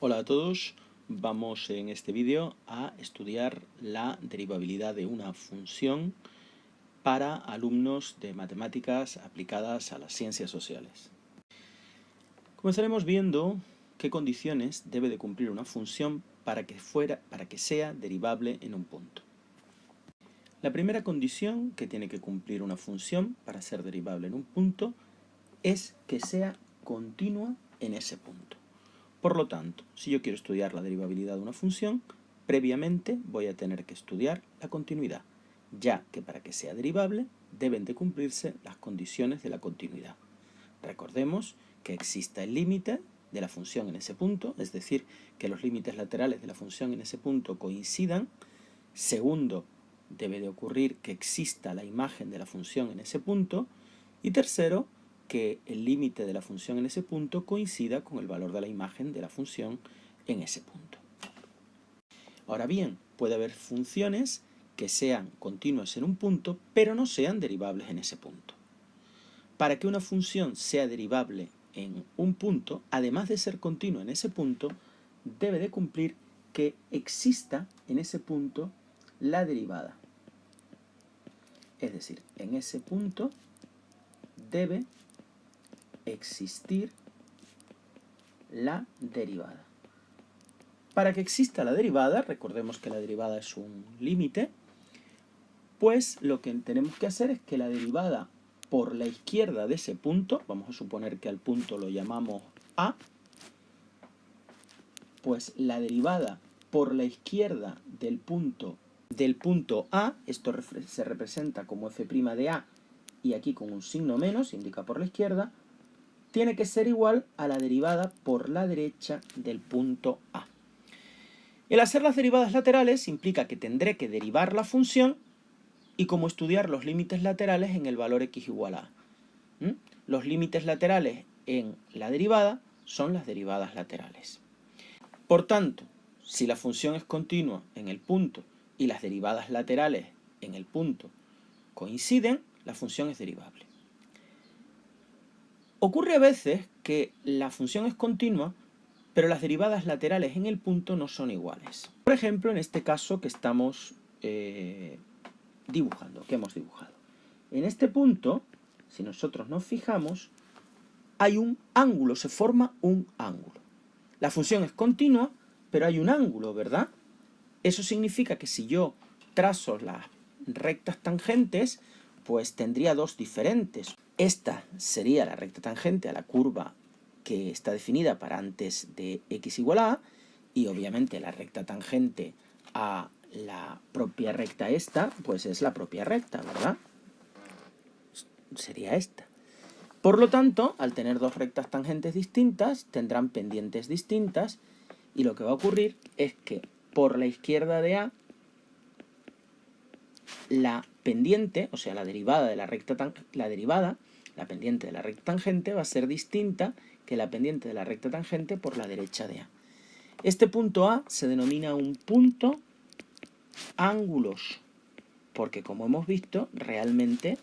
Hola a todos, vamos en este vídeo a estudiar la derivabilidad de una función para alumnos de matemáticas aplicadas a las ciencias sociales. Comenzaremos viendo qué condiciones debe de cumplir una función para que sea derivable en un punto. La primera condición que tiene que cumplir una función para ser derivable en un punto es que sea continua en ese punto. Por lo tanto, si yo quiero estudiar la derivabilidad de una función, previamente voy a tener que estudiar la continuidad, ya que para que sea derivable deben de cumplirse las condiciones de la continuidad. Recordemos que exista el límite de la función en ese punto, es decir, que los límites laterales de la función en ese punto coincidan. Segundo, debe de ocurrir que exista la imagen de la función en ese punto. Y tercero, que el límite de la función en ese punto coincida con el valor de la imagen de la función en ese punto. Ahora bien, puede haber funciones que sean continuas en un punto, pero no sean derivables en ese punto. Para que una función sea derivable en un punto, además de ser continua en ese punto, debe de cumplir que exista en ese punto la derivada. Es decir, en ese punto debe existir la derivada. Para que exista la derivada, recordemos que la derivada es un límite, pues lo que tenemos que hacer es que la derivada por la izquierda de ese punto, vamos a suponer que al punto lo llamamos A, pues la derivada por la izquierda del punto A, esto se representa como f' de A y aquí con un signo menos, indica por la izquierda, tiene que ser igual a la derivada por la derecha del punto A. El hacer las derivadas laterales implica que tendré que derivar la función y como estudiar los límites laterales en el valor x igual a A. Los límites laterales en la derivada son las derivadas laterales. Por tanto, si la función es continua en el punto y las derivadas laterales en el punto coinciden, la función es derivable. Ocurre a veces que la función es continua, pero las derivadas laterales en el punto no son iguales. Por ejemplo, en este caso que estamos dibujando, que hemos dibujado. En este punto, si nosotros nos fijamos, hay un ángulo, se forma un ángulo. La función es continua, pero hay un ángulo, ¿verdad? Eso significa que si yo trazo las rectas tangentes, pues tendría dos diferentes. Esta sería la recta tangente a la curva que está definida para antes de x igual a A, y obviamente la recta tangente a la propia recta esta, pues es la propia recta, ¿verdad? Sería esta. Por lo tanto, al tener dos rectas tangentes distintas, tendrán pendientes distintas, y lo que va a ocurrir es que por la izquierda de A, la pendiente, o sea, la derivada de la pendiente de la recta tangente va a ser distinta que la pendiente de la recta tangente por la derecha de A. Este punto A se denomina un punto ángulos, porque como hemos visto, realmente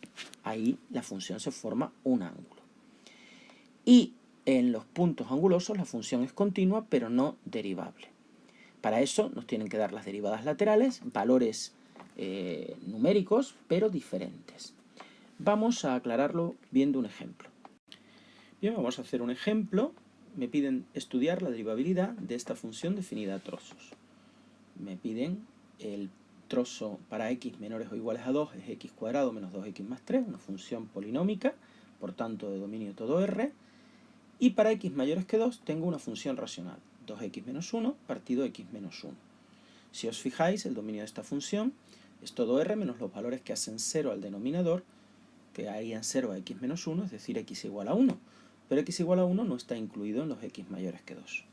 ahí la función se forma un ángulo. Y en los puntos angulosos la función es continua, pero no derivable. Para eso nos tienen que dar las derivadas laterales, valores numéricos, pero diferentes. Vamos a aclararlo viendo un ejemplo. Bien, vamos a hacer un ejemplo. Me piden estudiar la derivabilidad de esta función definida a trozos. Me piden el trozo para x menores o iguales a 2 es x cuadrado menos 2x más 3, una función polinómica, por tanto de dominio todo R. Y para x mayores que 2 tengo una función racional, 2x menos 1 partido x menos 1. Si os fijáis, el dominio de esta función es todo R menos los valores que hacen 0 al denominador, que harían 0 a x menos 1, es decir, x igual a 1. Pero x igual a 1 no está incluido en los x mayores que 2.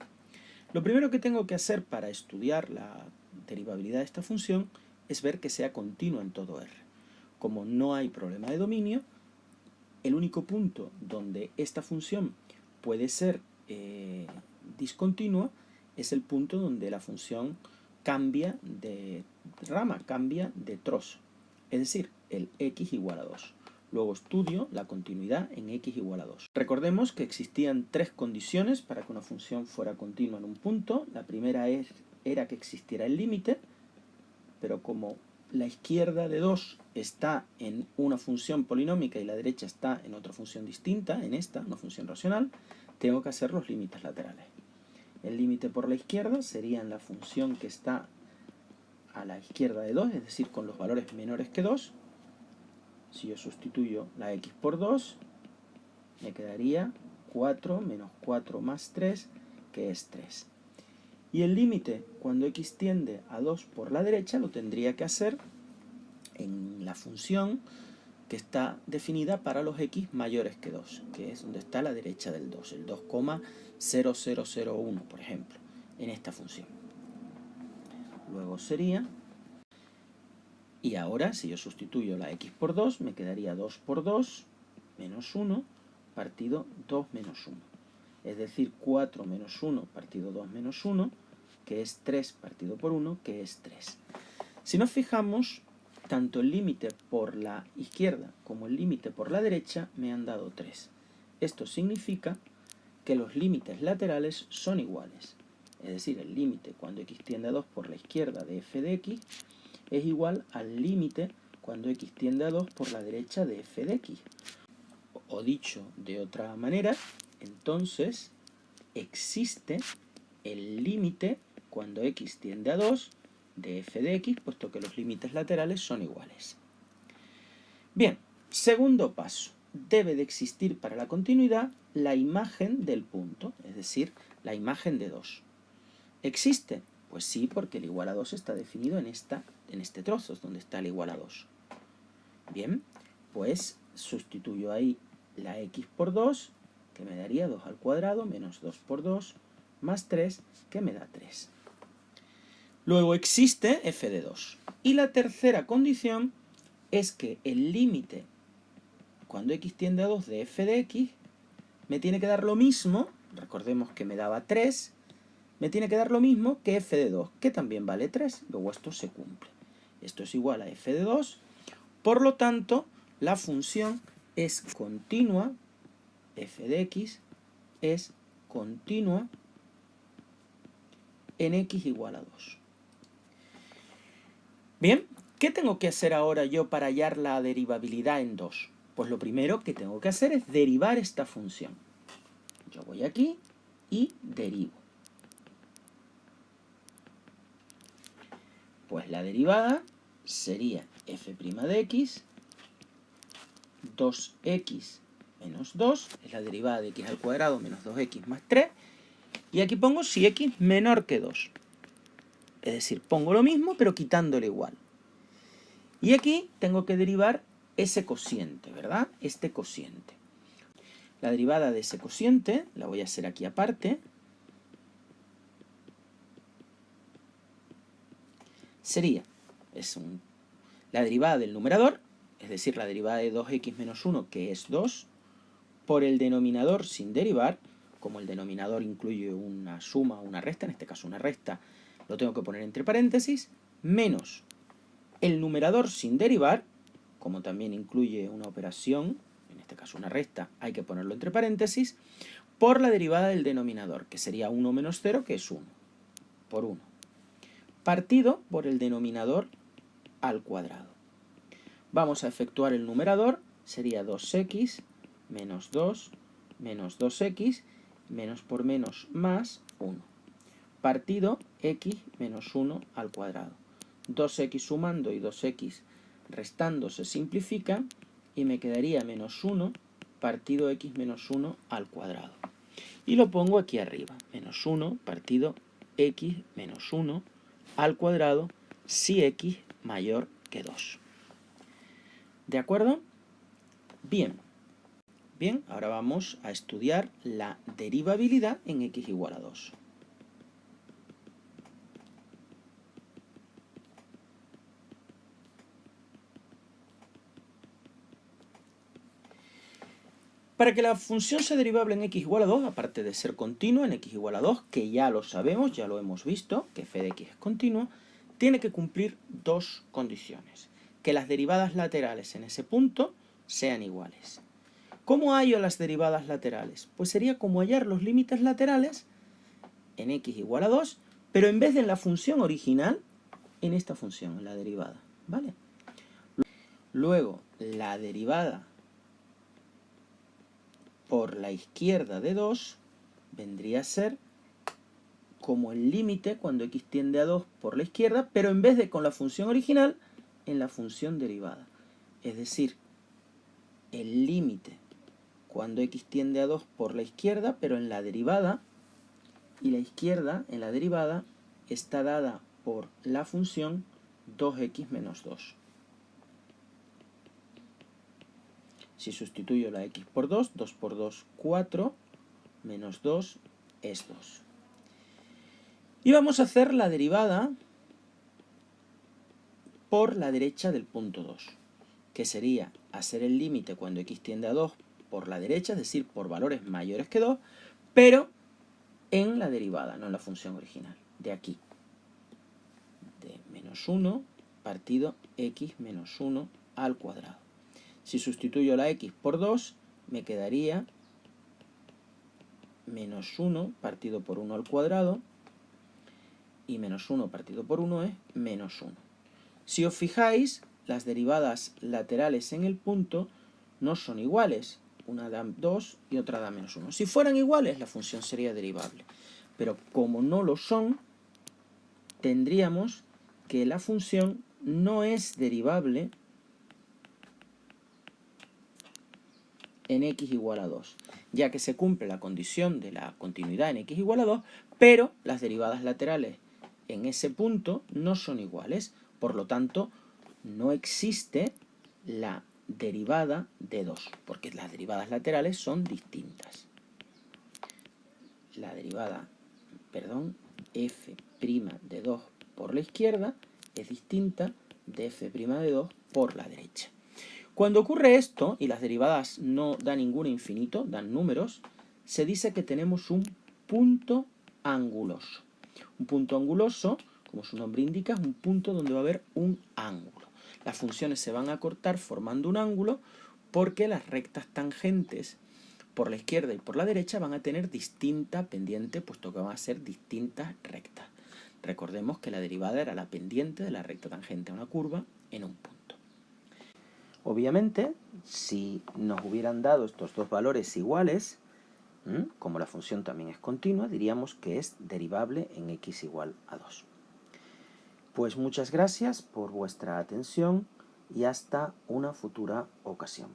Lo primero que tengo que hacer para estudiar la derivabilidad de esta función es ver que sea continua en todo R. Como no hay problema de dominio, el único punto donde esta función puede ser discontinua es el punto donde la función cambia de rama, cambia de trozo, es decir, el x igual a 2. Luego estudio la continuidad en x igual a 2. Recordemos que existían tres condiciones para que una función fuera continua en un punto. La primera era que existiera el límite, pero como la izquierda de 2 está en una función polinómica y la derecha está en otra función distinta, en esta, una función racional, tengo que hacer los límites laterales. El límite por la izquierda sería en la función que está a la izquierda de 2, es decir, con los valores menores que 2. Si yo sustituyo la x por 2, me quedaría 4 menos 4 más 3, que es 3. Y el límite, cuando x tiende a 2 por la derecha, lo tendría que hacer en la función que está definida para los x mayores que 2, que es donde está la derecha del 2, el 2,0001, por ejemplo, en esta función. Luego sería, y ahora si yo sustituyo la x por 2, me quedaría 2 por 2 menos 1 partido 2 menos 1. Es decir, 4 menos 1 partido 2 menos 1, que es 3 partido por 1, que es 3. Si nos fijamos, tanto el límite por la izquierda como el límite por la derecha me han dado 3. Esto significa que los límites laterales son iguales. Es decir, el límite cuando x tiende a 2 por la izquierda de f de x es igual al límite cuando x tiende a 2 por la derecha de f de x. O dicho de otra manera, entonces existe el límite cuando x tiende a 2 de f de x, puesto que los límites laterales son iguales. Bien, segundo paso. Debe de existir para la continuidad la imagen del punto, es decir, la imagen de 2. ¿Existe? Pues sí, porque el igual a 2 está definido en este trozo, es donde está el igual a 2. Bien, pues sustituyo ahí la x por 2, que me daría 2 al cuadrado, menos 2 por 2, más 3, que me da 3. Luego existe f de 2. Y la tercera condición es que el límite cuando x tiende a 2 de f de x me tiene que dar lo mismo, recordemos que me daba 3, me tiene que dar lo mismo que f de 2, que también vale 3, luego esto se cumple. Esto es igual a f de 2, por lo tanto, la función es continua, f de x es continua en x igual a 2. Bien, ¿qué tengo que hacer ahora yo para hallar la derivabilidad en 2? Pues lo primero que tengo que hacer es derivar esta función. Yo voy aquí y derivo. Pues la derivada sería f' de x, 2x menos 2, es la derivada de x al cuadrado menos 2x más 3, y aquí pongo si x menor que 2. Es decir, pongo lo mismo pero quitándole igual. Y aquí tengo que derivar ese cociente, ¿verdad? Este cociente. La derivada de ese cociente la voy a hacer aquí aparte. Sería, la derivada del numerador, es decir, la derivada de 2x menos 1, que es 2, por el denominador sin derivar, como el denominador incluye una suma o una resta, en este caso una resta, lo tengo que poner entre paréntesis, menos el numerador sin derivar, como también incluye una operación, en este caso una resta, hay que ponerlo entre paréntesis, por la derivada del denominador, que sería 1 menos 0, que es 1, por 1, partido por el denominador al cuadrado. Vamos a efectuar el numerador, sería 2x menos 2 menos 2x, menos por menos más 1, partido x menos 1 al cuadrado. 2x sumando y 2x restando se simplifican y me quedaría menos 1 partido x menos 1 al cuadrado. Y lo pongo aquí arriba, menos 1 partido x menos 1 al cuadrado si x mayor que 2. ¿De acuerdo? Bien. Bien, ahora vamos a estudiar la derivabilidad en x igual a 2. Para que la función sea derivable en x igual a 2, aparte de ser continua en x igual a 2, que ya lo sabemos, ya lo hemos visto, que f de x es continua, tiene que cumplir dos condiciones. Que las derivadas laterales en ese punto sean iguales. ¿Cómo hallo las derivadas laterales? Pues sería como hallar los límites laterales en x igual a 2, pero en vez de en la función original, en esta función, en la derivada, ¿vale? Luego, la derivada por la izquierda de 2 vendría a ser como el límite cuando x tiende a 2 por la izquierda, pero en vez de con la función original, en la función derivada. Es decir, el límite cuando x tiende a 2 por la izquierda, pero en la derivada, y la izquierda en la derivada está dada por la función 2x menos 2. Si sustituyo la x por 2, 2 por 2, 4, menos 2 es 2. Y vamos a hacer la derivada por la derecha del punto 2, que sería hacer el límite cuando x tiende a 2 por la derecha, es decir, por valores mayores que 2, pero en la derivada, no en la función original, de aquí, de menos 1 partido x menos 1 al cuadrado. Si sustituyo la x por 2, me quedaría menos 1 partido por 1 al cuadrado, y menos 1 partido por 1 es menos 1. Si os fijáis, las derivadas laterales en el punto no son iguales. Una da 2 y otra da menos 1. Si fueran iguales, la función sería derivable. Pero como no lo son, tendríamos que la función no es derivable en x igual a 2, ya que se cumple la condición de la continuidad en x igual a 2, pero las derivadas laterales en ese punto no son iguales. Por lo tanto, no existe la derivada de 2, porque las derivadas laterales son distintas. La derivada, f' de 2 por la izquierda es distinta de f' de 2 por la derecha. Cuando ocurre esto, y las derivadas no dan ningún infinito, dan números, se dice que tenemos un punto anguloso. Un punto anguloso, como su nombre indica, es un punto donde va a haber un ángulo. Las funciones se van a cortar formando un ángulo porque las rectas tangentes por la izquierda y por la derecha van a tener distinta pendiente, puesto que van a ser distintas rectas. Recordemos que la derivada era la pendiente de la recta tangente a una curva en un punto. Obviamente, si nos hubieran dado estos dos valores iguales, como la función también es continua, diríamos que es derivable en x igual a 2. Pues muchas gracias por vuestra atención y hasta una futura ocasión.